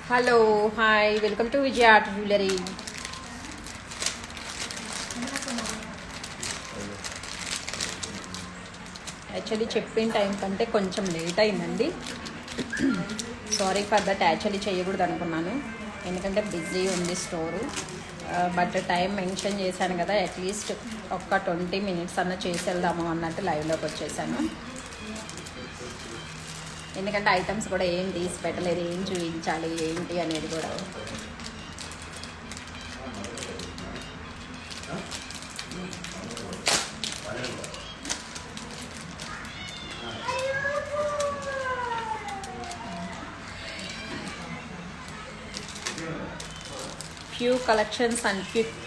Hello hi welcome to Vijaya art jewellery. Actually చెప్పిన time కంటే కొంచెం లేట్ అయిందండి. Sorry for that. యాక్చువల్లీ చేయకూడదు అనుకున్నాను, ఎందుకంటే బిజీ ఉంది స్టోరు. బట్ టైం మెన్షన్ చేశాను కదా, అట్లీస్ట్ ఒక 20 minutes అన్న చేసి వెళ్దాము అన్నట్టు లైవ్లోకి వచ్చేసాను. ఎందుకంటే ఐటమ్స్ కూడా ఏం తీసి పెట్టలేదు, ఏం చూపించాలి ఏంటి అనేది కూడా. ఫ్యూ కలెక్షన్స్ అండ్ క్విక్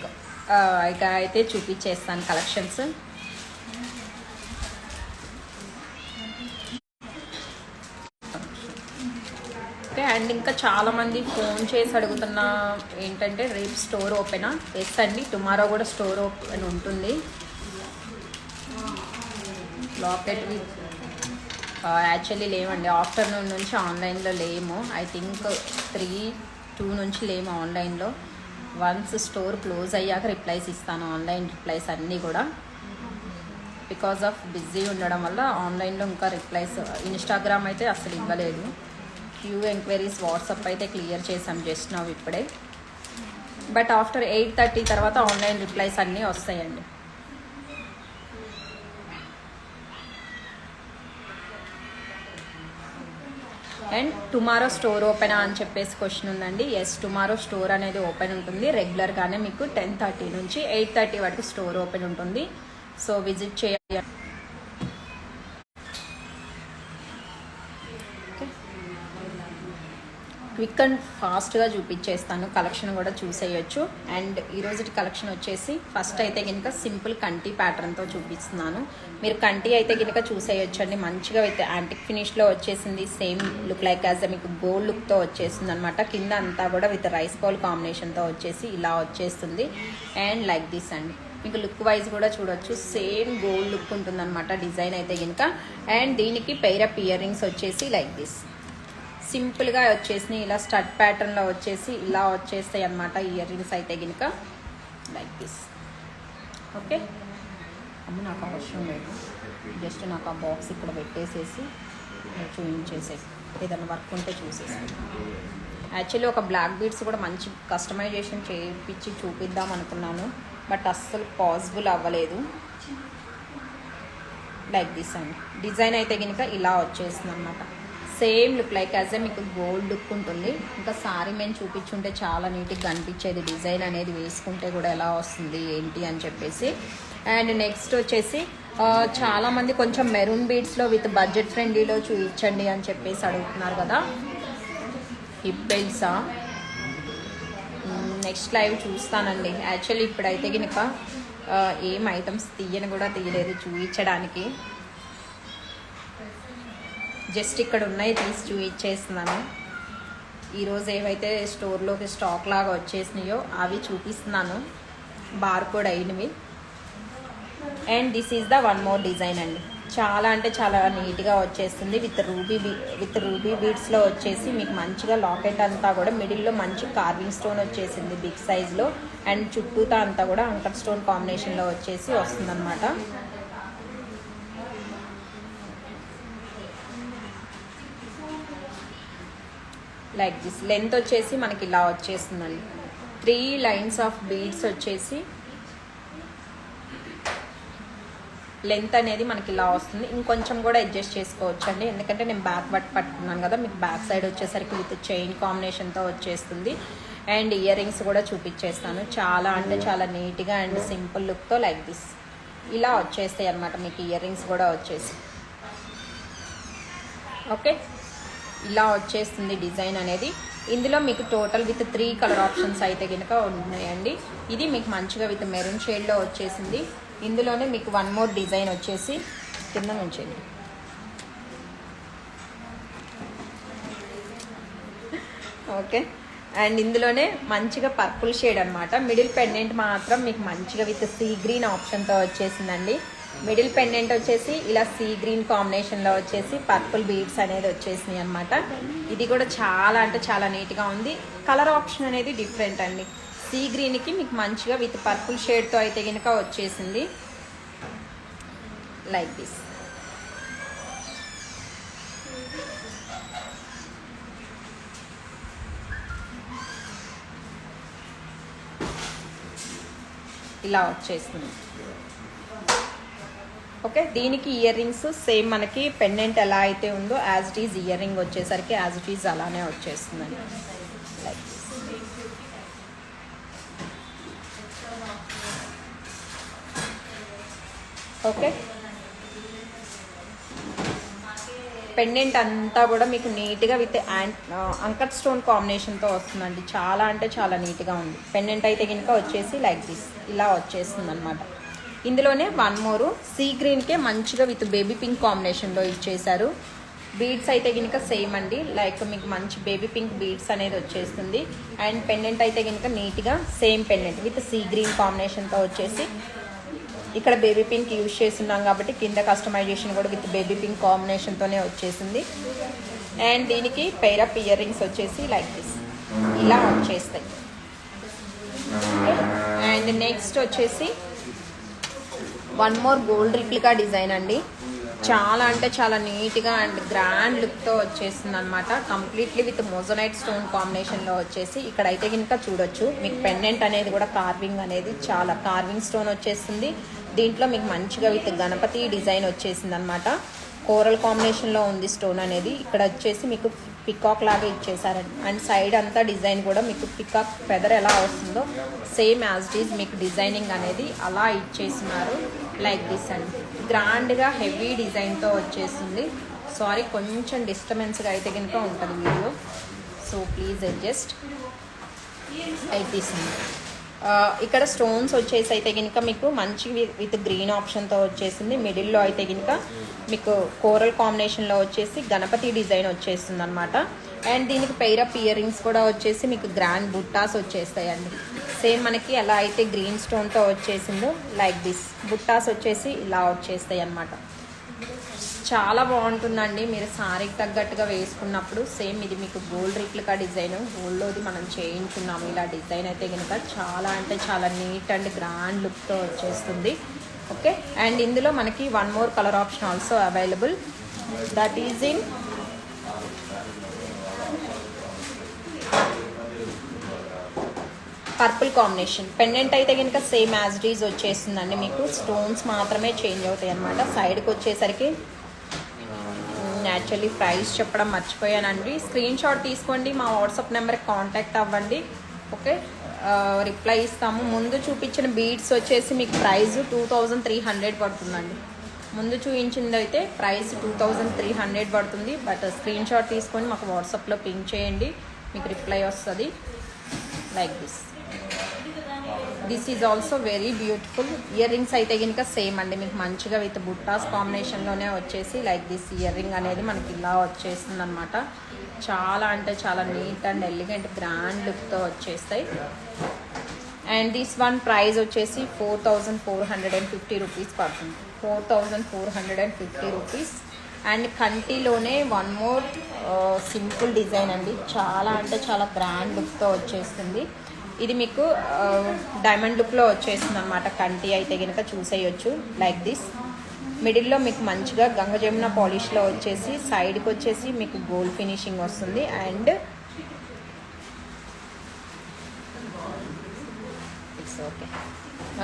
ఇక అయితే చూపించేస్తాను కలెక్షన్స్. అండ్ ఇంకా చాలామంది ఫోన్ చేసి అడుగుతున్న ఏంటంటే రేపు స్టోర్ ఓపెనా? ఎస్ అండి, టుమారో కూడా స్టోర్ ఓపెన్ ఉంటుంది. లాకెట్ యాక్చువల్లీ లేవండి, ఆఫ్టర్నూన్ నుంచి ఆన్లైన్లో లేము. ఐ థింక్ 3-2 నుంచి లేము ఆన్లైన్లో. వన్స్ స్టోర్ క్లోజ్ అయ్యాక రిప్లైస్ ఇస్తాను, ఆన్లైన్ రిప్లైస్ అన్నీ కూడా. బికాజ్ ఆఫ్ బిజీ ఉండడం వల్ల ఆన్లైన్లో ఇంకా రిప్లైస్, ఇన్స్టాగ్రామ్ అయితే అసలు ఇవ్వలేదు. ఫ్యూ ఎంక్వైరీస్ వాట్సాప్ అయితే క్లియర్ చేసాం జస్ట్ నౌ ఇప్పుడే. బట్ ఆఫ్టర్ 8:30 తర్వాత ఆన్లైన్ రిప్లైస్ అన్నీ వస్తాయండి. అండ్ టుమారో స్టోర్ ఓపెనా అని చెప్పేసి క్వశ్చన్ ఉందండి. ఎస్, టుమారో స్టోర్ అనేది ఓపెన్ ఉంటుంది. రెగ్యులర్గానే మీకు 10:30 నుంచి 8:30 వరకు స్టోర్ ఓపెన్ ఉంటుంది. సో విజిట్ చేయాలి. క్విక్ అండ్ ఫాస్ట్గా చూపించేస్తాను, కలెక్షన్ కూడా చూసేయచ్చు. అండ్ ఈరోజు కలెక్షన్ వచ్చేసి ఫస్ట్ అయితే కనుక సింపుల్ కంటి ప్యాటర్న్తో చూపిస్తున్నాను. మీరు కంటి అయితే కనుక చూసేయచ్చు అండి. మంచిగా అయితే యాంటిక్ ఫినిష్లో వచ్చేసింది. సేమ్ లుక్ లైక్ యాజ్ మీకు గోల్డ్ లుక్తో వచ్చేసింది అనమాట. కింద అంతా కూడా విత్ రైస్ బౌల్ కాంబినేషన్తో వచ్చేసి ఇలా వచ్చేస్తుంది. అండ్ లైక్ దిస్ అండి, మీకు లుక్ వైజ్ కూడా చూడొచ్చు, సేమ్ గోల్డ్ లుక్ ఉంటుంది అనమాట డిజైన్ అయితే కనుక. అండ్ దీనికి పెయిరప్ ఇయర్ రింగ్స్ వచ్చేసి లైక్ దిస్ సింపుల్గా వచ్చేసినాయి. ఇలా స్టడ్ ప్యాటర్న్లో వచ్చేసి ఇలా వచ్చేస్తాయి అన్నమాట ఇయర్ రింగ్స్ అయితే కనుక లైక్ దిస్. ఓకే అమ్మ, నాకు అవసరం లేదు, జస్ట్ నాకు ఆ బాక్స్ ఇక్కడ పెట్టేసేసి చూపించేసేసి ఏదైనా వర్క్ ఉంటే చూసేసి. యాక్చువల్లీ ఒక బ్లాక్ బీడ్స్ కూడా మంచి కస్టమైజేషన్ చేయించి చూపిద్దాం అనుకున్నాను, బట్ అస్సలు పాసిబుల్ అవ్వలేదు. లైక్ దిస్ అండి, డిజైన్ అయితే కనుక ఇలా వచ్చేస్తుంది అనమాట. సేమ్ లుక్ లైక్ యాజ్ ఏ మీకు గోల్డ్ లుక్ ఉంటుంది. ఇంకా సారీ మేము చూపించుంటే చాలా నీట్గా కనిపించేది, డిజైన్ అనేది వేసుకుంటే కూడా ఎలా వస్తుంది ఏంటి అని చెప్పేసి. అండ్ నెక్స్ట్ వచ్చేసి చాలామంది కొంచెం మెరూన్ బీడ్స్లో విత్ బడ్జెట్ ఫ్రెండ్లీలో చూపించండి అని చెప్పేసి అడుగుతున్నారు కదా. హిప్ బెల్ట్సా? నెక్స్ట్ లైవ్ చూస్తానండి. యాక్చువల్లీ ఇప్పుడైతే కనుక ఏం ఐటమ్స్ తీయని కూడా తీయలేదు చూపించడానికి, జస్ట్ ఇక్కడ ఉన్నాయి తీసి చూపించేస్తున్నాను. ఈరోజు ఏవైతే స్టోర్లోకి స్టాక్ లాగా వచ్చేసినాయో అవి చూపిస్తున్నాను, బార్కోడ్ అయినవి. And this is the one more design అండి. చాలా అంటే చాలా నీట్గా వచ్చేస్తుంది విత్ రూబీ బీడ్స్లో వచ్చేసి మీకు మంచిగా లాకెట్ అంతా కూడా మిడిల్లో మంచి కార్వింగ్ స్టోన్ వచ్చేసింది బిగ్ సైజ్లో. అండ్ చుట్టూతా అంతా కూడా అంకర్ స్టోన్ కాంబినేషన్లో వచ్చేసి వస్తుందన్నమాట. లైక్ దిస్ లెంత్ వచ్చేసి మనకి ఇలా వచ్చేస్తుందండి. 3 lines ఆఫ్ బీడ్స్ వచ్చేసి లెంత్ అనేది మనకి ఇలా వస్తుంది. ఇంకొంచెం కూడా అడ్జస్ట్ చేసుకోవచ్చు అండి, ఎందుకంటే నేను బ్యాక్ పట్టుకున్నాను కదా. మీకు బ్యాక్ సైడ్ వచ్చేసరికి విత్ చైన్ కాంబినేషన్తో వచ్చేస్తుంది. అండ్ ఇయర్ రింగ్స్ కూడా చూపించేస్తాను. చాలా అంటే చాలా నీట్గా అండ్ సింపుల్ లుక్తో లైక్ దిస్ ఇలా వచ్చేస్తాయి అన్నమాట మీకు ఇయర్ రింగ్స్ కూడా వచ్చేసి. ఓకే, ఇలా వచ్చేస్తుంది డిజైన్ అనేది. ఇందులో మీకు టోటల్ విత్ 3 కలర్ ఆప్షన్స్ అయితే కనుక ఉన్నాయండి. ఇది మీకు మంచిగా విత్ మెరూన్ షేడ్లో వచ్చేసింది. ఇందులోనే మీకు వన్ మోర్ డిజైన్ వచ్చేసి కింద నుంచి ఓకే. అండ్ ఇందులోనే మంచిగా పర్పుల్ షేడ్ అనమాట. మిడిల్ పెండెంట్ మాత్రం మీకు మంచిగా విత్ సీ గ్రీన్ ఆప్షన్తో వచ్చేసిందండి. మిడిల్ పెండెంట్ వచ్చేసి ఇలా సీ గ్రీన్ కాంబినేషన్లో వచ్చేసి పర్పుల్ బీడ్స్ అనేది వచ్చేసినాయి అనమాట. ఇది కూడా చాలా అంటే చాలా నీట్గా ఉంది. కలర్ ఆప్షన్ అనేది డిఫరెంట్ అండి. సీ గ్రీన్కి మీకు మంచిగా విత్ పర్పుల్ షేడ్తో అయితే కనుక వచ్చేసింది లైక్ దిస్. ఇలా వచ్చేస్తుంది. ఓకే, దీనికి ఇయర్ రింగ్స్ సేమ్ మనకి పెండెంట్ ఎలా అయితే ఉందో as it is ear ring వచ్చేసరికి యాజ్ ఇట్ ఈజ్ అలానే వచ్చేస్తుందండి. లైక్ ఓకే, పెండెంట్ అంతా కూడా మీకు నీట్గా విత్ అంకట్ స్టోన్ కాంబినేషన్తో వస్తుందండి. చాలా అంటే చాలా నీట్గా ఉంది. పెండెంట్ అయితే కనుక వచ్చేసి లైక్ దిస్ ఇలా వచ్చేస్తుంది అనమాట. ఇందులోనే వన్ మోరు సీ గ్రీన్కే మంచిగా విత్ బేబీ పింక్ కాంబినేషన్లో ఇచ్చేసారు. బీడ్స్ అయితే కనుక సేమ్ అండి, లైక్ మీకు మంచి బేబీ పింక్ బీడ్స్ అనేది వచ్చేస్తుంది. అండ్ పెండెంట్ అయితే కనుక నీట్గా same pendant with sea green కాంబినేషన్తో వచ్చేసి ఇక్కడ బేబీ పింక్ యూజ్ చేస్తున్నాం కాబట్టి కింద కస్టమైజేషన్ కూడా విత్ బేబీ పింక్ కాంబినేషన్తోనే వచ్చేసింది. అండ్ దీనికి పెయిర్ ఆఫ్ ఇయర్ రింగ్స్ వచ్చేసి లైక్ దిస్ ఇలా వచ్చేస్తాయి. అండ్ నెక్స్ట్ వచ్చేసి one more gold replica design అండి. చాలా అంటే చాలా నీట్గా అండ్ గ్రాండ్ లుక్తో వచ్చేస్తుంది అనమాట. కంప్లీట్లీ విత్ మోజోనైట్ స్టోన్ కాంబినేషన్లో వచ్చేసి ఇక్కడైతే కనుక చూడొచ్చు మీకు పెండెంట్ అనేది కూడా కార్వింగ్ అనేది చాలా కార్వింగ్ స్టోన్ వచ్చేస్తుంది. దీంట్లో మీకు మంచిగా విత్ గణపతి డిజైన్ వచ్చేసింది అనమాట. కోరల్ కాంబినేషన్లో ఉంది స్టోన్ అనేది. ఇక్కడ వచ్చేసి మీకు పికాక్ లాగా ఇచ్చేసారండి. అండ్ సైడ్ అంతా డిజైన్ కూడా మీకు పికాక్ ఫెదర్ ఎలా వస్తుందో సేమ్ యాజ్ ఇట్ ఈజ్ మీకు డిజైనింగ్ అనేది అలా ఇచ్చేస్తున్నారు లైక్ దిస్ అండి. గ్రాండ్గా హెవీ డిజైన్తో వచ్చేస్తుంది. సారీ కొంచెం డిస్టర్బెన్స్గా అయితే కనుక ఉంటుంది video, so please adjust like this అండి. ఇక్కడ స్టోన్స్ వచ్చేసి అయితే కనుక మీకు మంచి విత్ గ్రీన్ ఆప్షన్తో వచ్చేసింది. మిడిల్లో అయితే కనుక మీకు కోరల్ కాంబినేషన్లో వచ్చేసి గణపతి డిజైన్ వచ్చేస్తుంది అనమాట. అండ్ దీనికి పెయిర్ ఆఫ్ ఇయర్ రింగ్స్ కూడా వచ్చేసి మీకు గ్రాండ్ బుట్టాస్ వచ్చేస్తాయండి. సేమ్ మనకి ఎలా అయితే గ్రీన్ స్టోన్తో వచ్చేసిందో లైక్ దిస్ బుట్టాస్ వచ్చేసి ఇలా వచ్చేస్తాయి అనమాట. చాలా బాగుంటుందండి మీరు సారీకి తగ్గట్టుగా వేసుకున్నప్పుడు. సేమ్ ఇది మీకు గోల్డ్ రిప్లికా డిజైన్, గోల్డ్లోది మనం చేయించున్నాము ఇలా డిజైన్ అయితే కనుక చాలా అంటే చాలా నీట్ అండ్ గ్రాండ్ లుక్తో వచ్చేస్తుంది. ఓకే, అండ్ ఇందులో మనకి one more colour option also available, that is in purple combination. Pendant అయితే కనుక సేమ్ యాజ్ ఇట్ ఈజ్ వచ్చేస్తుందండి. మీకు స్టోన్స్ మాత్రమే చేంజ్ అవుతాయి అనమాట. సైడ్కి వచ్చేసరికి యాక్చువల్లీ ప్రైస్ చెప్పడం మర్చిపోయానండి. స్క్రీన్ షాట్ తీసుకోండి, మా వాట్సాప్ నెంబర్కి కాంటాక్ట్ అవ్వండి. ఓకే, రిప్లై ఇస్తాము. ముందు చూపించిన బీడ్స్ వచ్చేసి మీకు ప్రైస్ 2300 పడుతుందండి. ముందు చూపించింది అయితే ప్రైస్ 2300 పడుతుంది. బట్ స్క్రీన్ షాట్ తీసుకొని మాకు వాట్సాప్లో పింక్ చేయండి, మీకు రిప్లై వస్తుంది like this. This is also very beautiful. Ear rings అయితే కనుక సేమ్ అండి మీకు మంచిగా విత్ బుట్టాస్ కాంబినేషన్లోనే వచ్చేసి లైక్ దిస్ ఇయర్ రింగ్ అనేది మనకి ఇలా వచ్చేస్తుంది అనమాట. చాలా అంటే చాలా నీట్ అండ్ ఎలిగెంట్ గ్రాండ్ లుక్తో వచ్చేస్తాయి. అండ్ దిస్ వన్ ప్రైస్ వచ్చేసి 4450 రూపీస్ పడుతుంది. 4450 రూపీస్. అండ్ కంటిలోనే వన్ మోర్ సింపుల్ డిజైన్ అండి. చాలా అంటే చాలా గ్రాండ్ లుక్తో వచ్చేస్తుంది. ఇది మీకు డైమండ్ లుక్లో వచ్చేస్తుంది అనమాట. కంటి అయితే కనుక చూసేయచ్చు లైక్ దిస్. మిడిల్లో మీకు మంచిగా గంగ జమున పాలిష్లో వచ్చేసి సైడ్కి వచ్చేసి మీకు గోల్డ్ ఫినిషింగ్ వస్తుంది. అండ్ ఇట్స్ ఓకే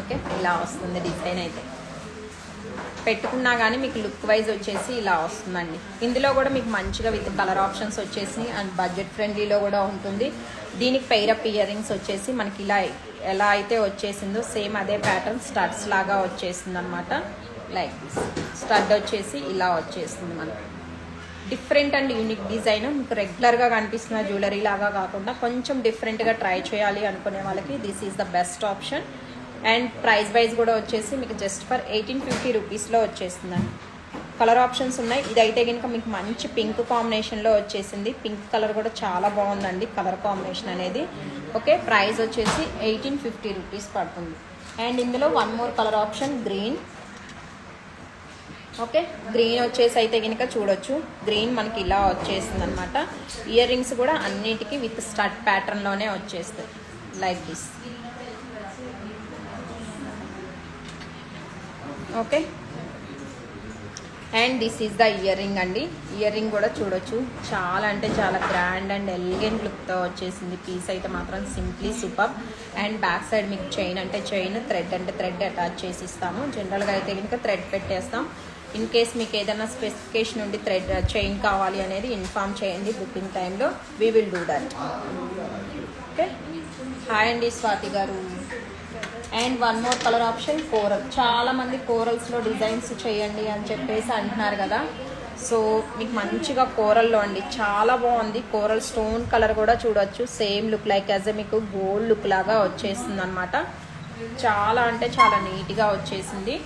ఓకే ఇలా వస్తుంది డిజైన్ అయితే. పెట్టుకున్నా కానీ మీకు లుక్ వైజ్ వచ్చేసి ఇలా వస్తుందండి. ఇందులో కూడా మీకు మంచిగా విత్ కలర్ ఆప్షన్స్ వచ్చేసి అండ్ బడ్జెట్ ఫ్రెండ్లీలో కూడా ఉంటుంది. దీనికి పెయిర్ అప్ ఇయర్ రింగ్స్ వచ్చేసి మనకి ఇలా ఎలా అయితే వచ్చేసిందో సేమ్ అదే ప్యాటర్న్ స్టడ్స్ లాగా వచ్చేసింది అనమాట లైక్ దిస్. స్టడ్ వచ్చేసి ఇలా వచ్చేస్తుంది మనకి. Different and unique design. మీకు రెగ్యులర్గా కనిపిస్తున్న జ్యువెలరీ లాగా కాకుండా కొంచెం డిఫరెంట్గా ట్రై చేయాలి అనుకునే వాళ్ళకి this is the best option. And price wise కూడా వచ్చేసి మీకు జస్ట్ ఫర్ 1850 రూపీస్లో వచ్చేస్తుందండి. కలర్ ఆప్షన్స్ ఉన్నాయి. ఇదైతే కనుక మీకు మంచి పింక్ కాంబినేషన్లో వచ్చేసింది. పింక్ కలర్ కూడా చాలా బాగుందండి కలర్ కాంబినేషన్ అనేది. ఓకే, ప్రైస్ వచ్చేసి 1850 రూపీస్ పడుతుంది. అండ్ ఇందులో one more colour option green. Okay, green వచ్చేసి అయితే కనుక చూడొచ్చు, గ్రీన్ మనకి ఇలా వచ్చేస్తుంది అనమాట. ఇయర్ రింగ్స్ కూడా అన్నిటికీ విత్ స్టడ్ ప్యాటర్న్లోనే వచ్చేస్తాయి like this. Okay, and this is the ear ring అండి. ఇయర్ రింగ్ కూడా చూడొచ్చు, చాలా అంటే చాలా గ్రాండ్ అండ్ ఎలిగెంట్ లుక్తో వచ్చేసింది. పీస్ అయితే మాత్రం simply super. And back side మీకు చైన్ అంటే చైన్, థ్రెడ్ అంటే థ్రెడ్ అటాచ్ చేసి ఇస్తాము. జనరల్గా అయితే కనుక థ్రెడ్ పెట్టేస్తాం. ఇన్ కేస్ మీకు ఏదైనా స్పెసిఫికేషన్ ఉండి థ్రెడ్ చైన్ కావాలి అనేది ఇన్ఫామ్ చేయండి బుకింగ్ టైంలో, we will do that. Okay, hi అండి స్వాతి గారు. And one more colour option coral. చాలామంది కోరల్స్లో డిజైన్స్ చేయండి అని చెప్పేసి అంటున్నారు కదా. సో మీకు మంచిగా కోరల్లో అండి, చాలా బాగుంది. కోరల్ స్టోన్ కలర్ కూడా చూడొచ్చు, సేమ్ లుక్ లైక్ యాజ్ ఏ మీకు గోల్డ్ లుక్ లాగా వచ్చేస్తుంది అనమాట. చాలా అంటే చాలా నీట్గా వచ్చేసింది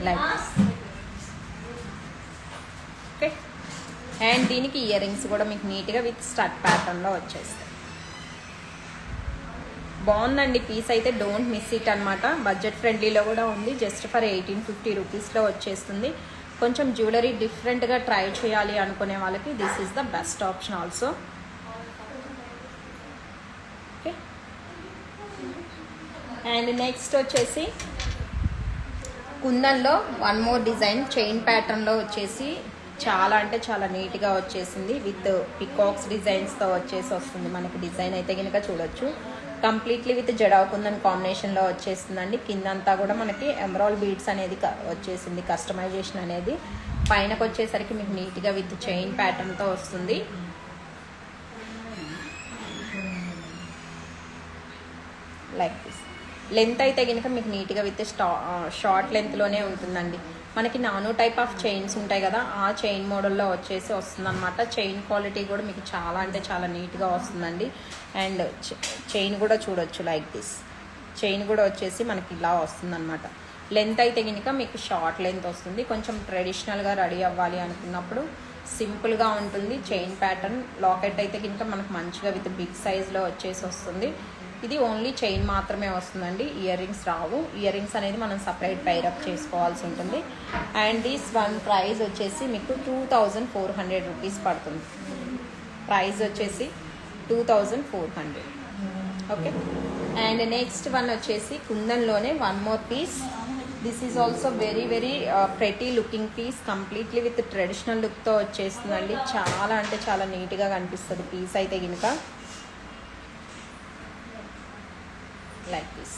లైక్ దిస్. ఓకే, అండ్ దీనికి ఇయర్ రింగ్స్ కూడా మీకు నీట్గా విత్ స్టడ్ ప్యాటర్న్లో వచ్చేస్తాయి. బాగుందండి పీస్ అయితే, డోంట్ మిస్ ఇట్ అనమాట. బడ్జెట్ ఫ్రెండ్లీలో కూడా ఉంది, జస్ట్ ఫర్ 1850 రూపీస్లో వచ్చేస్తుంది. కొంచెం జ్యువెలరీ డిఫరెంట్గా ట్రై చేయాలి అనుకునే వాళ్ళకి this is the best option also. Okay, and next వచ్చేసి కుందన్లో వన్ మోర్ డిజైన్ చైన్ ప్యాటర్న్లో వచ్చేసి చాలా అంటే చాలా నీట్గా వచ్చేసింది. విత్ పికాక్స్ డిజైన్స్తో వచ్చేసి వస్తుంది మనకి. డిజైన్ అయితే కనుక చూడొచ్చు, కంప్లీట్లీ విత్ జడావ్ కుందన్ కాంబినేషన్లో వచ్చేస్తుందండి. కిందంతా కూడా మనకి ఎమరాల్డ్ బీడ్స్ అనేది వచ్చేసింది, కస్టమైజేషన్ అనేది. పైనకు వచ్చేసరికి మీకు నీట్గా విత్ చైన్ ప్యాటర్న్తో వస్తుంది. Like this. లెంత్ అయితే కనుక మీకు నీట్గా విత్ షార్ట్ లెంత్లోనే ఉంటుందండి. మనకి నానో టైప్ ఆఫ్ చైన్స్ ఉంటాయి కదా, ఆ చైన్ మోడల్లో వచ్చేసి వస్తుంది అనమాట. చైన్ క్వాలిటీ కూడా మీకు చాలా అంటే చాలా నీట్గా వస్తుందండి. అండ్ చైన్ కూడా చూడొచ్చు లైక్ దిస్. చైన్ కూడా వచ్చేసి మనకి ఇలా వస్తుంది అనమాట. లెంత్ అయితే కనుక మీకు షార్ట్ లెంత్ వస్తుంది. కొంచెం ట్రెడిషనల్గా రెడీ అవ్వాలి అనుకున్నప్పుడు సింపుల్గా ఉంటుంది చైన్ ప్యాటర్న్. లాకెట్ అయితే కనుక మనకు మంచిగా విత్ బిగ్ సైజ్లో వచ్చేసి వస్తుంది. ఇది ఓన్లీ చైన్ మాత్రమే వస్తుందండి, ఇయర్ రింగ్స్ రావు. ఇయర్ రింగ్స్ అనేది మనం సపరేట్ పైరప్ చేసుకోవాల్సి ఉంటుంది. అండ్ దిస్ వన్ ప్రైస్ వచ్చేసి మీకు 2400 రూపీస్ పడుతుంది. ప్రైస్ వచ్చేసి 2400. ఓకే, అండ్ నెక్స్ట్ వన్ వచ్చేసి కుందన్లోనే one more piece. This is also very very pretty looking piece, completely with traditional లుక్తో వచ్చేస్తుందండి. చాలా అంటే చాలా నీట్గా కనిపిస్తుంది పీస్ అయితే కనుక లైక్ దిస్.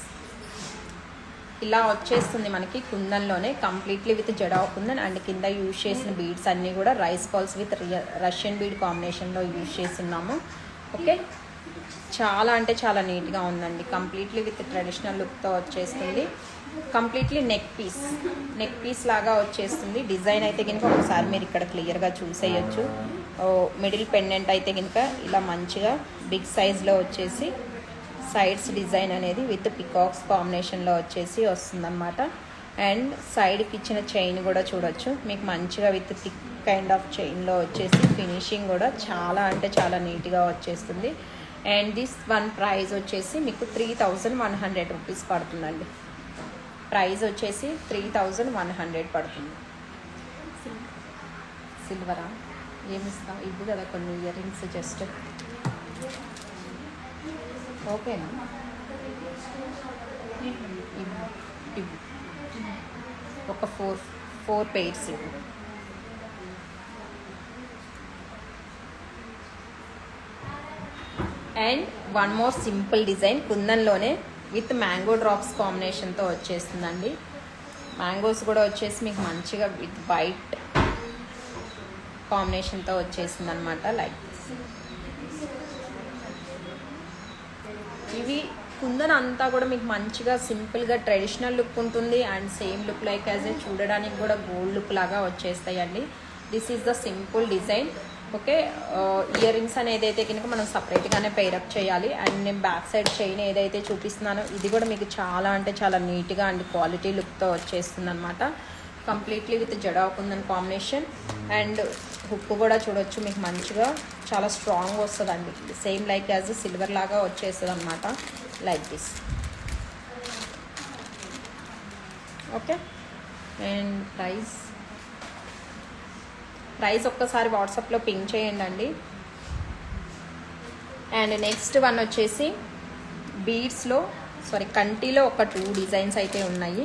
ఇలా వచ్చేస్తుంది మనకి కుందన్లోనే, completely with jadau kundan. And కింద యూజ్ చేసిన బీడ్స్ అన్నీ కూడా rice pearls with Russian bead కాంబినేషన్లో యూజ్ చేస్తున్నాము. ఓకే, చాలా అంటే చాలా నీట్గా ఉందండి. కంప్లీట్లీ విత్ ట్రెడిషనల్ లుక్తో వచ్చేస్తుంది. కంప్లీట్లీ నెక్ పీస్ లాగా వచ్చేస్తుంది. డిజైన్ అయితే కనుక ఒకసారి మీరు ఇక్కడ క్లియర్గా చూసేయచ్చు. మిడిల్ పెండెంట్ అయితే కనుక ఇలా మంచిగా బిగ్ సైజ్లో వచ్చేసి సైడ్స్ డిజైన్ అనేది విత్ పికాక్స్ కాంబినేషన్లో వచ్చేసి వస్తుందన్నమాట. అండ్ సైడ్కి ఇచ్చిన చైన్ కూడా చూడొచ్చు, మీకు మంచిగా విత్ థిక్ కైండ్ ఆఫ్ చైన్లో వచ్చేసి ఫినిషింగ్ కూడా చాలా అంటే చాలా నీట్గా వచ్చేస్తుంది. అండ్ దిస్ వన్ ప్రైస్ వచ్చేసి మీకు 3100 రూపీస్ పడుతుందండి. ప్రైస్ వచ్చేసి 3100 పడుతుంది. సిల్వరా ఏమిస్తాం, ఇది కదా కొన్ని ఇయర్ రింగ్స్ జస్ట్. ఓకేనా, ఇవి ఒక ఫోర్ పెయిర్స్ ఇవి. And one more simple design కుందన్లోనే విత్ మ్యాంగో డ్రాప్స్ కాంబినేషన్తో వచ్చేస్తుందండి. మ్యాంగోస్ కూడా వచ్చేసి మీకు మంచిగా విత్ వైట్ కాంబినేషన్తో వచ్చేసింది అనమాట. లైక్ ఇవి కుందన్ అంతా కూడా మీకు మంచిగా సింపుల్గా ట్రెడిషనల్ లుక్ ఉంటుంది. And same look like as a చూడడానికి కూడా గోల్డ్ లుక్ లాగా వచ్చేస్తాయండి. This is the simple design. Okay, earrings అనేది అయితే కనుక మనం సపరేట్గానే పెయిరప్ చేయాలి. అండ్ నేను బ్యాక్ సైడ్ చైన్ ఏదైతే చూపిస్తున్నానో ఇది కూడా మీకు చాలా అంటే చాలా నీట్గా అండ్ క్వాలిటీ లుక్తో వచ్చేస్తుంది అనమాట. Completely with jadau kundan combination. And hook కూడా చూడొచ్చు, మీకు మంచిగా చాలా స్ట్రాంగ్ వస్తుందండి. సేమ్ లైక్ యాజ్ సిల్వర్ లాగా వచ్చేస్తుంది అనమాట. Like this. Okay, and price ఒక్కసారి వాట్సాప్లో పింక్ చేయండి. అండ్ నెక్స్ట్ వన్ వచ్చేసి బీడ్స్లో కంటిలో ఒక 2 డిజైన్స్ అయితే ఉన్నాయి.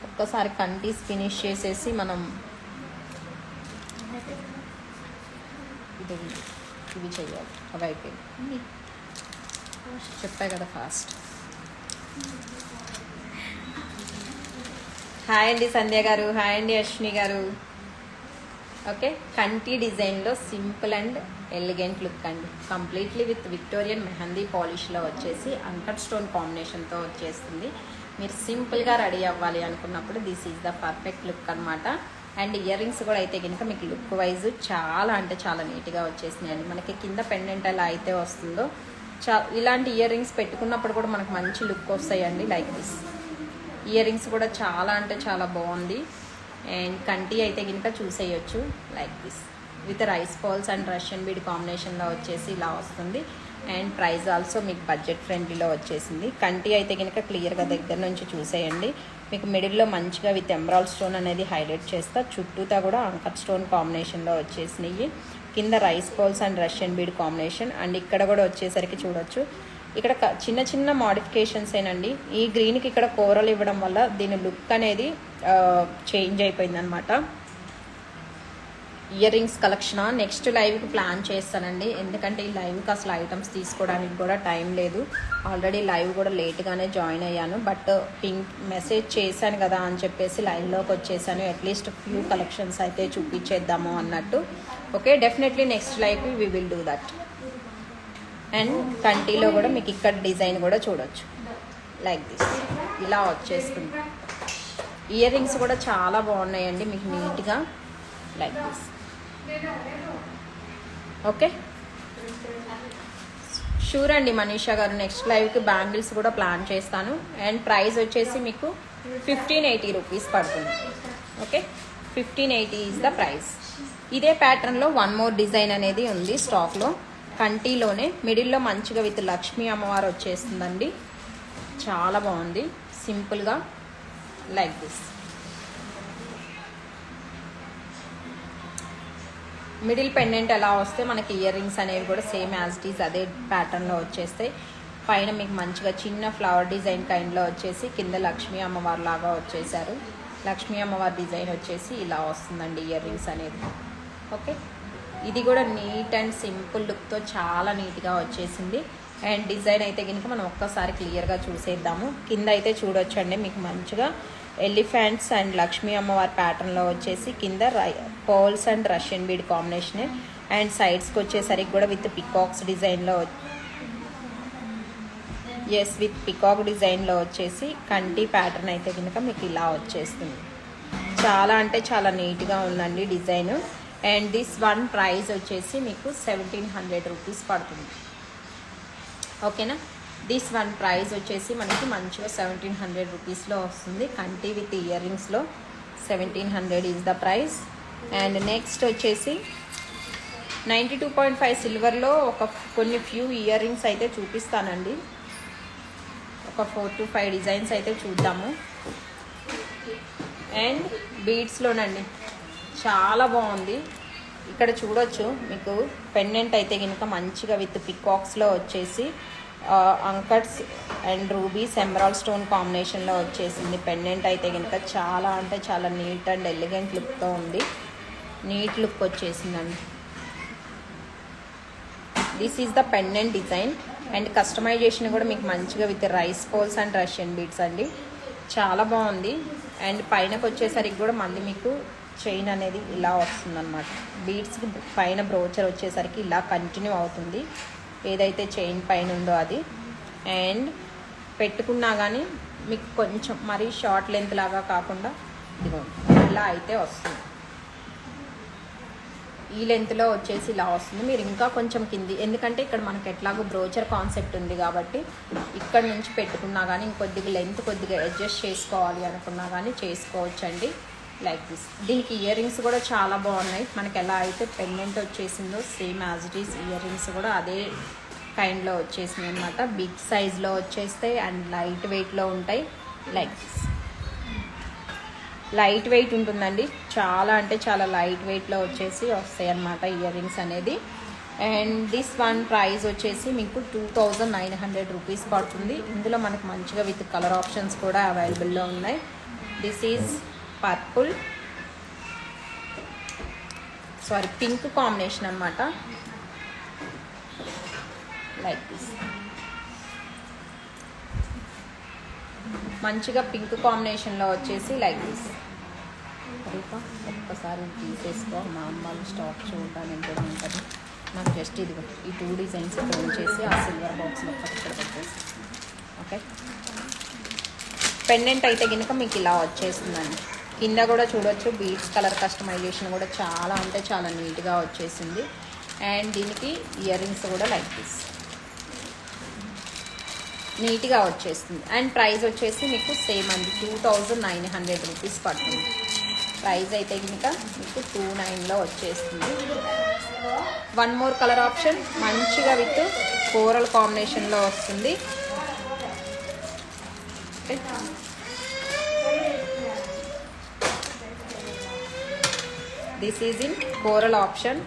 ఒక్కసారి కంటీస్ ఫినిష్ చేసేసి మనం ఇవి చేయాలి. అవి అయిపోయింది, చెప్పా కదా ఫాస్ట్. హాయ్ అండి సంధ్య గారు, హాయ్ అండి అశ్విని గారు. ఓకే, కంటి డిజైన్లో సింపుల్ అండ్ ఎలిగెంట్ లుక్ అండి. కంప్లీట్లీ విత్ విక్టోరియన్ మెహందీ పాలిష్లో వచ్చేసి అంకట్ స్టోన్ కాంబినేషన్తో వచ్చేస్తుంది. మీరు సింపుల్గా రెడీ అవ్వాలి అనుకున్నప్పుడు this is the perfect look అనమాట. అండ్ ఇయర్ రింగ్స్ కూడా అయితే కనుక మీకు లుక్ వైజ్ చాలా అంటే చాలా నీట్గా వచ్చేసినాయండి. మనకి కింద పెండెంట్ ఎలా అయితే వస్తుందో ఇలాంటి ఇయర్ రింగ్స్ పెట్టుకున్నప్పుడు కూడా మనకు మంచి లుక్ వస్తాయండి. లైక్ దిస్ ఇయర్ రింగ్స్ కూడా చాలా అంటే చాలా బాగుంది. అండ్ కంటి అయితే కనుక చూసేయచ్చు like this with rice pearls and Russian bead కాంబినేషన్లో వచ్చేసి ఇలా వస్తుంది. అండ్ ప్రైస్ ఆల్సో మీకు బడ్జెట్ ఫ్రెండ్లీలో వచ్చేసింది. కంటి అయితే కనుక క్లియర్గా దగ్గర నుంచి చూసేయండి. మీకు మిడిల్లో మంచిగా విత్ ఎమరాల్డ్ స్టోన్ అనేది హైలైట్ చేస్తా. చుట్టూతా కూడా అంకట్ స్టోన్ కాంబినేషన్లో వచ్చేసినాయి. కింద rice pearls and Russian bead కాంబినేషన్. అండ్ ఇక్కడ కూడా వచ్చేసరికి చూడొచ్చు, ఇక్కడ చిన్న చిన్న మోడిఫికేషన్స్ ఏనండి. ఈ గ్రీన్కి ఇక్కడ కోరలు ఇవ్వడం వల్ల దీని లుక్ అనేది చేంజ్ అయిపోయింది అనమాట. ఇయర్ రింగ్స్ కలెక్షన్ నెక్స్ట్ లైవ్కి ప్లాన్ చేస్తానండి. ఎందుకంటే ఈ లైవ్కి అసలు ఐటమ్స్ తీసుకోవడానికి కూడా టైం లేదు. ఆల్రెడీ లైవ్ కూడా లేట్గానే జాయిన్ అయ్యాను. బట్ పింక్ మెసేజ్ చేశాను కదా అని చెప్పేసి లైవ్లోకి వచ్చేసాను. అట్లీస్ట్ ఫ్యూ కలెక్షన్స్ అయితే చూపించేద్దాము అన్నట్టు. ఓకే, డెఫినెట్లీ నెక్స్ట్ లైవ్కి we will do that. And కంటిలో కూడా మీకు ఇక్కడ డిజైన్ కూడా చూడొచ్చు లైక్ దిస్ ఇలా వచ్చేస్తుంది. ఇయర్ రింగ్స్ కూడా చాలా బాగున్నాయండి మీకు నీట్గా లైక్ దిస్. ఓకే, షూర్ అండి మనీషా గారు, నెక్స్ట్ లైవ్కి బ్యాంగిల్స్ కూడా ప్లాన్ చేస్తాను. అండ్ ప్రైస్ వచ్చేసి మీకు 1580 రూపీస్ పడుతుంది. Okay, 1580 is the price. ఇదే ప్యాటర్న్లో వన్ మోర్ డిజైన్ అనేది ఉంది స్టాక్లో. కంటిలోనే మిడిల్లో మంచిగా విత్ లక్ష్మీ అమ్మవారు వచ్చేస్తుందండి. చాలా బాగుంది సింపుల్గా లైక్ దిస్. మిడిల్ పెండెంట్ ఎలా వస్తే మనకి ఇయర్ రింగ్స్ అనేవి కూడా సేమ్ యాజ్ ఇట్ ఈజ్ అదే ప్యాటర్న్లో వచ్చేస్తాయి. పైన మీకు మంచిగా చిన్న ఫ్లవర్ డిజైన్ కైండ్లో వచ్చేసి కింద లక్ష్మీ అమ్మవారు లాగా వచ్చేసారు. లక్ష్మీ అమ్మవారి డిజైన్ వచ్చేసి ఇలా వస్తుందండి ఇయర్ రింగ్స్ అనేది. ఓకే, ఇది కూడా నీట్ అండ్ సింపుల్ లుక్తో చాలా నీట్గా వచ్చేసింది. అండ్ డిజైన్ అయితే కనుక మనం ఒక్కసారి క్లియర్గా చూసేద్దాము. కింద అయితే చూడొచ్చండి మీకు మంచిగా ఎలిఫెంట్స్ అండ్ లక్ష్మీ అమ్మవారి ప్యాటర్న్లో వచ్చేసి కింద పర్ల్స్ అండ్ రష్యన్ బీడ్ కాంబినేషన్. అండ్ సైడ్స్కి వచ్చేసరికి కూడా విత్ పికాక్స్ డిజైన్లో విత్ పికాక్ డిజైన్లో వచ్చేసి కంటి ప్యాటర్న్ అయితే కనుక మీకు ఇలా వచ్చేస్తుంది. చాలా అంటే చాలా నీట్గా ఉందండి design. And this one price వచ్చేసి మీకు 1700 రూపీస్ పడుతుంది. ఓకేనా, దిస్ వన్ ప్రైస్ వచ్చేసి మనకి మంచిగా 1700 రూపీస్లో వస్తుంది. కంటి విత్ ఇయర్ రింగ్స్లో 1700 is the price. And next వచ్చేసి 92.5 సిల్వర్లో కొన్ని ఫ్యూ ఇయర్ రింగ్స్ అయితే చూపిస్తానండి. ఒక 4 to 5 డిజైన్స్ అయితే చూద్దాము. అండ్ బీడ్స్లోనండి చాలా బాగుంది. ఇక్కడ చూడొచ్చు మీకు పెండెంట్ అయితే కనుక మంచిగా విత్ పికాక్స్లో వచ్చేసి అంకట్స్ అండ్ రూబీస్ ఎమరాల్డ్ స్టోన్ కాంబినేషన్లో వచ్చేసింది. పెండెంట్ అయితే కనుక చాలా అంటే చాలా నీట్ అండ్ ఎలిగెంట్ లుక్తో ఉంది. నీట్ లుక్ వచ్చేసిందండి. This is the pendant design. And customisation కూడా మీకు మంచిగా with rice pearls and Russian beads అండి. చాలా బాగుంది. అండ్ పైనకు వచ్చేసరికి కూడా మళ్ళీ మీకు చైన్ అనేది ఇలా వస్తుందన్నమాట. బీడ్స్కి పైన బ్రోచర్ వచ్చేసరికి ఇలా కంటిన్యూ అవుతుంది, ఏదైతే చైన్ పైన ఉందో అది. అండ్ పెట్టుకున్నా కానీ మీకు కొంచెం మరీ షార్ట్ లెంత్ లాగా కాకుండా ఇదిగో ఇలా అయితే వస్తుంది. ఈ లెంత్లో వచ్చేసి ఇలా వస్తుంది. మీరు ఇంకా కొంచెం కింది, ఎందుకంటే ఇక్కడ మనకి ఎట్లాగో బ్రోచర్ కాన్సెప్ట్ ఉంది కాబట్టి ఇక్కడ నుంచి పెట్టుకున్నా కానీ ఇంకొద్దిగా లెంత్ కొద్దిగా అడ్జస్ట్ చేసుకోవాలి అనుకున్నా కానీ చేసుకోవచ్చండి లైక్ దిస్. దీనికి ఇయర్ రింగ్స్ కూడా చాలా బాగున్నాయి. మనకి ఎలా అయితే పెండెంట్ వచ్చేసిందో same as it is earrings కూడా అదే కైండ్లో వచ్చేసినాయి అనమాట. బిగ్ సైజ్లో వచ్చేస్తాయి అండ్ లైట్ వెయిట్లో ఉంటాయి లైక్ దిస్. లైట్ వెయిట్ ఉంటుందండి, చాలా అంటే చాలా లైట్ వెయిట్లో వచ్చేసి వస్తాయి అన్నమాట ఇయర్ రింగ్స్ అనేది. అండ్ దిస్ వన్ ప్రైస్ వచ్చేసి మీకు 2900 రూపీస్ పడుతుంది. ఇందులో మనకు మంచిగా విత్ కలర్ ఆప్షన్స్ కూడా అవైలబుల్లో ఉన్నాయి. This is purple, sorry pink combination అన్నమాట, లైక్ దిస్. మంచిగా పింక్ కాంబినేషన్లో వచ్చేసి లైక్ దిస్. ఒక్కసారి తీసేసుకో, మా అమ్మాయి స్టాక్ చూడడానికి కూడా ఉంటుంది. నాకు జస్ట్ ఇదిగో ఈ 2 డిజైన్స్ ఇక్కడ ఉంచేసి ఆ సిల్వర్ బాక్స్లో ఇక్కడ పెట్టేసి. ఓకే, పెండెంట్ అయితే కనుక మీకు ఇలా వచ్చేసిందండి. కింద కూడా చూడొచ్చు బీడ్స్ కలర్ కస్టమైజేషన్ కూడా చాలా అంటే చాలా నీట్గా వచ్చేసింది. అండ్ దీనికి ఇయర్ రింగ్స్ కూడా లైక్ దిస్ నీట్గా వచ్చేస్తుంది. అండ్ ప్రైస్ వచ్చేసి మీకు సేమ్ అండి 2900 రూపీస్ పడుతుంది. ప్రైస్ అయితే కనుక మీకు 29లో వచ్చేస్తుంది. వన్ మోర్ కలర్ ఆప్షన్ మంచిగా విత్ కోరల్ కాంబినేషన్లో వస్తుంది. This is in coral option.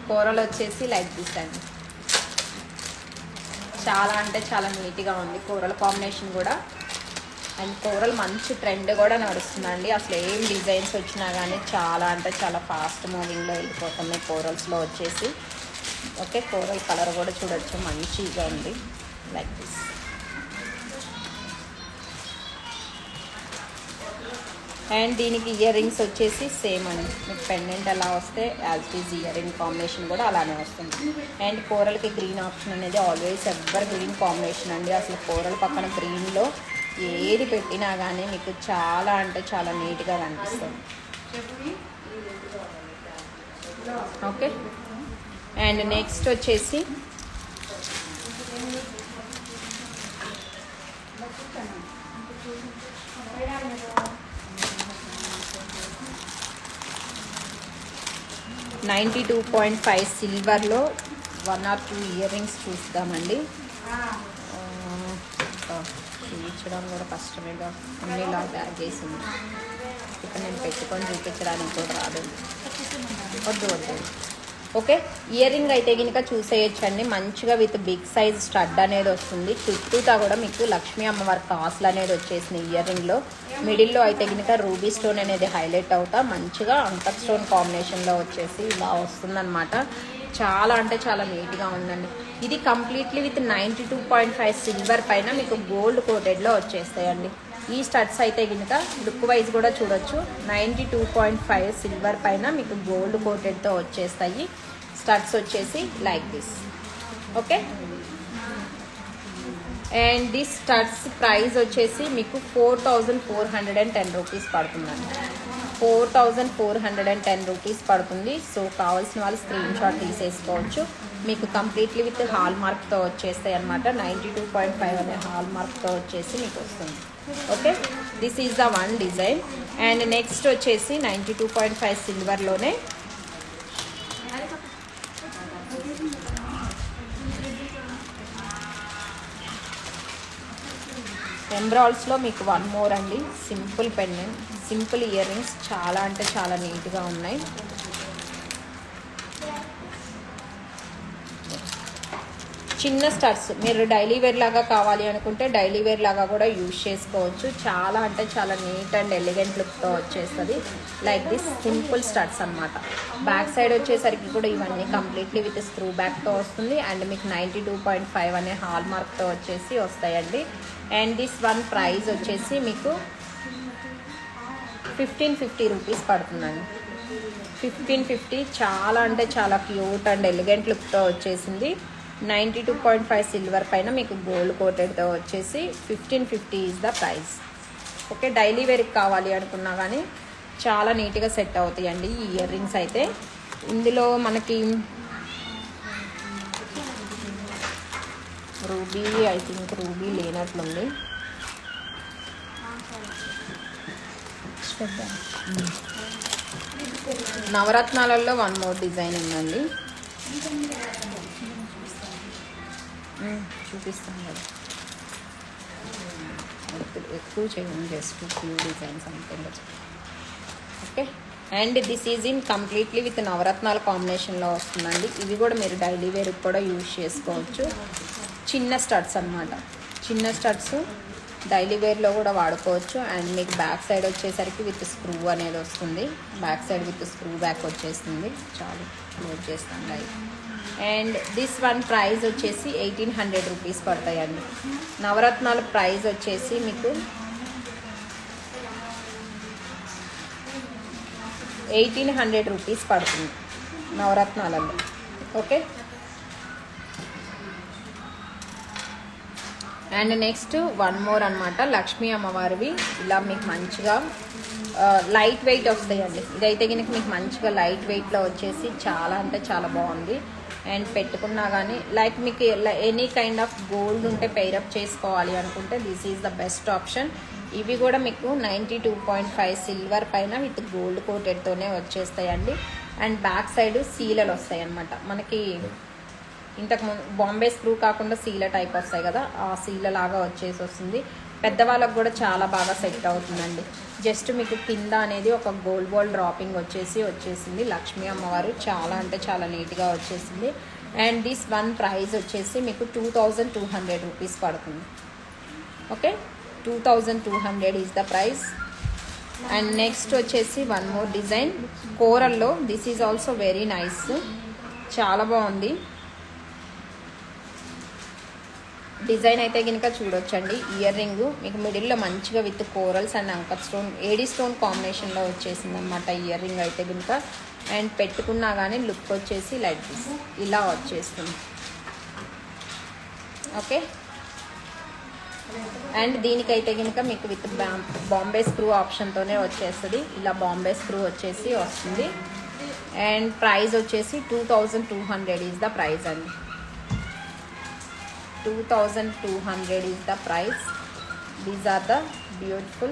Coral వచ్చేసి లైక్ దిస్ అండి, చాలా అంటే చాలా నీట్గా ఉంది కోరల్ కాంబినేషన్ కూడా. అండ్ కోరల్ మంచి ట్రెండ్ కూడా నడుస్తుందండి. అసలు ఏం డిజైన్స్ వచ్చినా కానీ చాలా అంటే చాలా ఫాస్ట్ మూవింగ్లో వెళ్ళిపోతున్నాయి కోరల్స్లో వచ్చేసి. ఓకే, కోరల్ కలర్ కూడా చూడొచ్చు మంచిగా ఉంది లైక్ దిస్. అండ్ దీనికి ఇయర్ రింగ్స్ వచ్చేసి సేమ్ అండి, మీకు పెండెంట్ ఎలా వస్తే as it is ear ring combination కూడా అలానే వస్తుంది. అండ్ కోరల్కి గ్రీన్ ఆప్షన్ అనేది ఆల్వేస్ ఎవర్ గ్రీన్ కాంబినేషన్ అండి. అసలు కోరల్ పక్కన గ్రీన్లో ఏది పెట్టినా కానీ మీకు చాలా అంటే చాలా నీట్గా కనిపిస్తుంది. ఓకే, అండ్ నెక్స్ట్ వచ్చేసి $92.5 సిల్వర్లో 1 or 2 ఇయర్ రింగ్స్ చూద్దామండి. చూపించడం కూడా కష్టమేగా, అన్ని ఇలా బ్యాగ్ చేసింది. ఇక్కడ నేను పెట్టుకొని చూపించడానికి కూడా రాదు, వద్దు వద్దు. ఓకే, ఇయర్ రింగ్ అయితే కనుక చూసేయచ్చండి. మంచిగా విత్ బిగ్ సైజ్ స్టడ్ అనేది వస్తుంది. చుట్టూతా కూడా మీకు లక్ష్మీ అమ్మవారి కాసులు అనేది వచ్చేసింది ఇయర్ రింగ్లో. మిడిల్లో అయితే కనుక రూబీ స్టోన్ అనేది హైలైట్ అవుతా మంచిగా అంకర్ స్టోన్ కాంబినేషన్లో వచ్చేసి ఇలా వస్తుందన్నమాట. చాలా అంటే చాలా నీట్గా ఉందండి. ఇది కంప్లీట్లీ విత్ 92.5 సిల్వర్ పైన మీకు గోల్డ్ కోటెడ్లో వచ్చేస్తాయండి. ఈ స్టడ్స్ అయితే కనుక లుక్ వైజ్ కూడా చూడొచ్చు. 92.5 సిల్వర్ పైన మీకు గోల్డ్ కోటెడ్తో వచ్చేస్తాయి. స్టడ్స్ వచ్చేసి like this. Okay, and this studs price వచ్చేసి మీకు 4410 రూపీస్ పడుతుందండి. 4410 రూపీస్ పడుతుంది. సో కావాల్సిన వాళ్ళు స్క్రీన్ షాట్ తీసేసుకోవచ్చు. మీకు కంప్లీట్లీ విత్ హాల్ మార్క్తో వచ్చేస్తాయి అన్నమాట. 92.5 అనే హాల్ మార్క్తో వచ్చేసి మీకు వస్తుంది. Okay, this is the one design. And next వచ్చేసి 92.5 సిల్వర్లోనే ఎంబ్రాయిడ్స్లో మీకు వన్ మోర్ అండి. Simple pendant, simple ear rings చాలా అంటే చాలా నీట్గా ఉన్నాయి. చిన్న స్టడ్స్ మీరు డైలీ వేర్ లాగా కావాలి అనుకుంటే డైలీ వేర్ లాగా కూడా యూజ్ చేసుకోవచ్చు. చాలా అంటే చాలా నీట్ అండ్ ఎలిగెంట్ లుక్తో వచ్చేస్తుంది. లైక్ దిస్ సింపుల్ స్టడ్స్ అనమాట. బ్యాక్ సైడ్ వచ్చేసరికి కూడా ఇవన్నీ కంప్లీట్లీ విత్ స్క్రూ బ్యాక్తో వస్తుంది. అండ్ మీకు 92.5 అనే హాల్ మార్క్తో వచ్చేసి వస్తాయండి. అండ్ దిస్ వన్ ప్రైస్ వచ్చేసి మీకు 1550 రూపీస్ పడుతుందండి. 1550 చాలా అంటే చాలా క్యూట్ అండ్ ఎలిగెంట్ లుక్తో వచ్చేసింది. 92.5 సిల్వర్ పైన మీకు గోల్డ్ కోటెడ్తో వచ్చేసి 1550 is the price. Okay, daily వేర్కి కావాలి అనుకున్నా కానీ చాలా నీట్గా సెట్ అవుతాయండి ఈ ఇయర్ రింగ్స్ అయితే. ఇందులో మనకి రూబీ, ఐ థింక్ రూబీ లేనట్లుంది. నవరత్నాలలో వన్ మోర్ డిజైన్ ఉందండి, చూపిస్తాను కదా. ఎక్కువ చేయండి, జస్ట్ ఫ్యూ డిజైన్స్ అంతే. Okay, and this is in completely with నవరత్నాల కాంబినేషన్లో వస్తుందండి. ఇవి కూడా మీరు డైలీ వేర్కి కూడా యూజ్ చేసుకోవచ్చు. చిన్న స్టడ్స్ అన్నమాట, చిన్న స్టడ్స్ డైలీ వేర్లో కూడా వాడుకోవచ్చు. అండ్ మీకు బ్యాక్ సైడ్ వచ్చేసరికి విత్ స్క్రూ అనేది వస్తుంది, back side with screw back వచ్చేస్తుంది. చాలు క్లోజ్ చేస్తాను light. And this one price వచ్చేసి 1800 రూపీస్ పడతాయండి. నవరత్నాల ప్రైస్ వచ్చేసి మీకు 1800 రూపీస్ పడుతుంది నవరత్నాలలో. Okay, and next one more అనమాట, లక్ష్మీ అమ్మవారివి. ఇలా మీకు మంచిగా లైట్ వెయిట్ వస్తాయండి. ఇదైతే కనుక మీకు మంచిగా లైట్ వెయిట్లో వచ్చేసి చాలా అంటే చాలా బాగుంది. అండ్ పెట్టుకున్నా కానీ లైక్ మీకు ఎనీ కైండ్ ఆఫ్ గోల్డ్ ఉంటే పెయిరప్ చేసుకోవాలి అనుకుంటే this is the best option. ఇవి కూడా మీకు 92.5 సిల్వర్ పైన విత్ గోల్డ్ కోటెడ్తోనే వచ్చేస్తాయండి. అండ్ బ్యాక్ సైడ్ సీలలు వస్తాయి అన్నమాట. మనకి ఇంతకుముందు బాంబే స్క్రూ కాకుండా సీల టైప్ వస్తాయి కదా, ఆ సీల లాగా వచ్చేసి వస్తుంది. పెద్దవాళ్ళకు కూడా చాలా బాగా సెట్ అవుతుందండి. జస్ట్ మీకు కింద అనేది ఒక గోల్డ్ బాల్ డ్రాపింగ్ వచ్చేసింది. లక్ష్మీ అమ్మవారు చాలా అంటే చాలా నీట్గా వచ్చేసింది. అండ్ దిస్ వన్ ప్రైస్ వచ్చేసి మీకు 2200 రూపీస్ పడుతుంది. Okay, 2200 is the price. And next వచ్చేసి వన్ మోర్ డిజైన్ కోరల్లో. This is also very nice, చాలా బాగుంది డిజైన్ అయితే కనుక చూడొచ్చండి. ఇయర్ రింగ్ మీకు మిడిల్లో మంచిగా with corals and anchor stone, AD stone కాంబినేషన్లో వచ్చేసింది అనమాట ఇయర్ రింగ్ అయితే కనుక. అండ్ పెట్టుకున్నా కానీ లుక్ వచ్చేసి లైక్ దిస్ ఇలా వచ్చేస్తుంది. ఓకే, అండ్ దీనికైతే కనుక మీకు విత్ బాంబే స్క్రూ ఆప్షన్తోనే వచ్చేస్తుంది. ఇలా బాంబే స్క్రూ వచ్చేసి వస్తుంది. అండ్ ప్రైస్ వచ్చేసి 2200 ఈజ్ ద ప్రైస్ అండి. 2200 is the price. These are the beautiful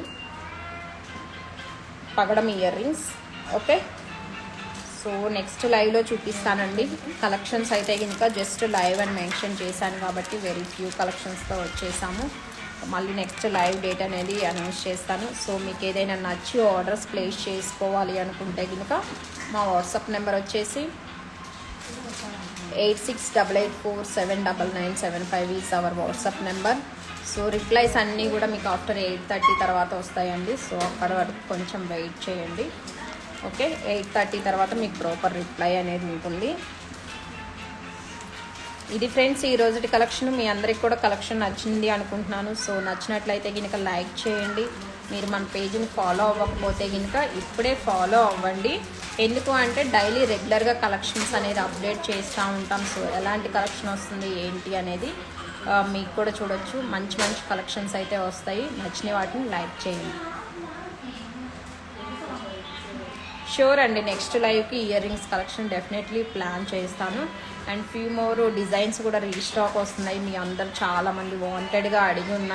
పగడం earrings. Okay, so next లైవ్లో చూపిస్తానండి. కలెక్షన్స్ అయితే కనుక జస్ట్ లైవ్ అని మెన్షన్ చేశాను కాబట్టి వెరీ ఫ్యూ కలెక్షన్స్తో వచ్చేసాము. మళ్ళీ నెక్స్ట్ లైవ్ డేట్ అనేది అనౌన్స్ చేస్తాను. సో మీకు ఏదైనా నచ్చి ఆర్డర్స్ ప్లేస్ చేసుకోవాలి అనుకుంటే కనుక మా వాట్సాప్ నెంబర్ వచ్చేసి 8688479975 is our WhatsApp number. So replies అన్నీ కూడా మీకు ఆఫ్టర్ 8:30 తర్వాత వస్తాయండి. సో అక్కడ వరకు కొంచెం వెయిట్ చేయండి. ఓకే, 8:30 తర్వాత మీకు ప్రాపర్ రిప్లై అనేది ఉంటుంది. ఇది ఫ్రెండ్స్ ఈ రోజుటి కలెక్షన్. మీ అందరికి కూడా కలెక్షన్ నచ్చింది అనుకుంటున్నాను. సో నచ్చినట్లయితే కనుక లైక్ చేయండి. మీరు మన పేజీని ఫాలో అవ్వకపోతే కనుక ఇప్పుడే ఫాలో అవ్వండి. ఎందుకు అంటే డైలీ రెగ్యులర్గా కలెక్షన్స్ అనేది అప్డేట్ చేస్తూ ఉంటాం. సో ఎలాంటి కలెక్షన్ వస్తుంది ఏంటి అనేది మీకు కూడా చూడొచ్చు. మంచి మంచి కలెక్షన్స్ అయితే వస్తాయి. నచ్చిన వాటిని లైక్ చేయండి. షూర్ అండి, నెక్స్ట్ లైవ్కి earrings collection definitely plan చేస్తాను. అండ్ ఫ్యూ మోర్ డిజైన్స్ కూడా రీస్టాక్ వస్తున్నాయి. మీ అందరు చాలామంది వాంటెడ్గా అడిగి ఉన్న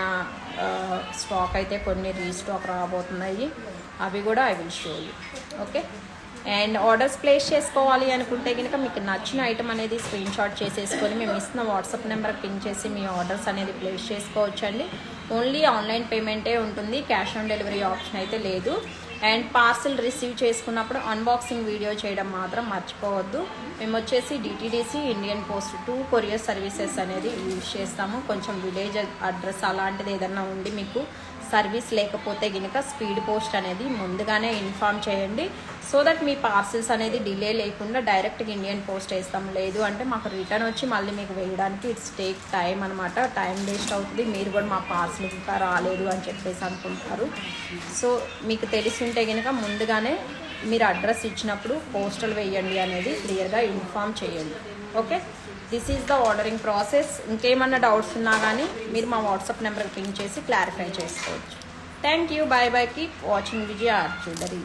స్టాక్ అయితే కొన్ని రీస్టాక్ రాబోతున్నాయి. అవి కూడా I will show you. Okay, and orders place చేసుకోవాలి అనుకుంటే కనుక మీకు నచ్చిన ఐటమ్ అనేది స్క్రీన్ షాట్ చేసేసుకొని మేము ఇస్తున్న వాట్సాప్ నెంబర్ పిన్ చేసి మీ ఆర్డర్స్ అనేది ప్లేస్ చేసుకోవచ్చండి. ఓన్లీ ఆన్లైన్ పేమెంటే ఉంటుంది, క్యాష్ ఆన్ డెలివరీ ఆప్షన్ అయితే లేదు. అండ్ పార్సిల్ రిసీవ్ చేసుకున్నప్పుడు అన్బాక్సింగ్ వీడియో చేయడం మాత్రం మర్చిపోవద్దు. మేము వచ్చేసి DTDC, Indian post 2 courier services అనేది యూజ్ చేస్తాము. కొంచెం విలేజ్ అడ్రస్ అలాంటిది ఏదన్నా ఉండి మీకు సర్వీస్ లేకపోతే కనుక స్పీడ్ పోస్ట్ అనేది ముందుగానే ఇన్ఫామ్ చేయండి. సో దట్ మీ పార్సిల్స్ అనేది డిలే లేకుండా డైరెక్ట్గా ఇండియన్ పోస్ట్ వేస్తాం. లేదు అంటే మాకు రిటర్న్ వచ్చి మళ్ళీ మీకు వేయడానికి ఇట్స్ టేక్ టైం అనమాట. టైం వేస్ట్ అవుతుంది. మీరు కూడా మా పార్సిల్ ఇంకా రాలేదు అని చెప్పేసి అనుకుంటారు. సో మీకు తెలిసి ఉంటే కనుక ముందుగానే మీరు అడ్రస్ ఇచ్చినప్పుడు పోస్టల్ వేయండి అనేది క్లియర్గా ఇన్ఫామ్ చేయండి. Okay, this is the ordering process. ఇంకేమన్నా డౌట్స్ ఉన్నా కానీ మీరు మా వాట్సాప్ నెంబర్కి పింక్ చేసి క్లారిఫై చేసుకోవచ్చు. Thank you, bye bye, keep watching Vijaya art jewellery.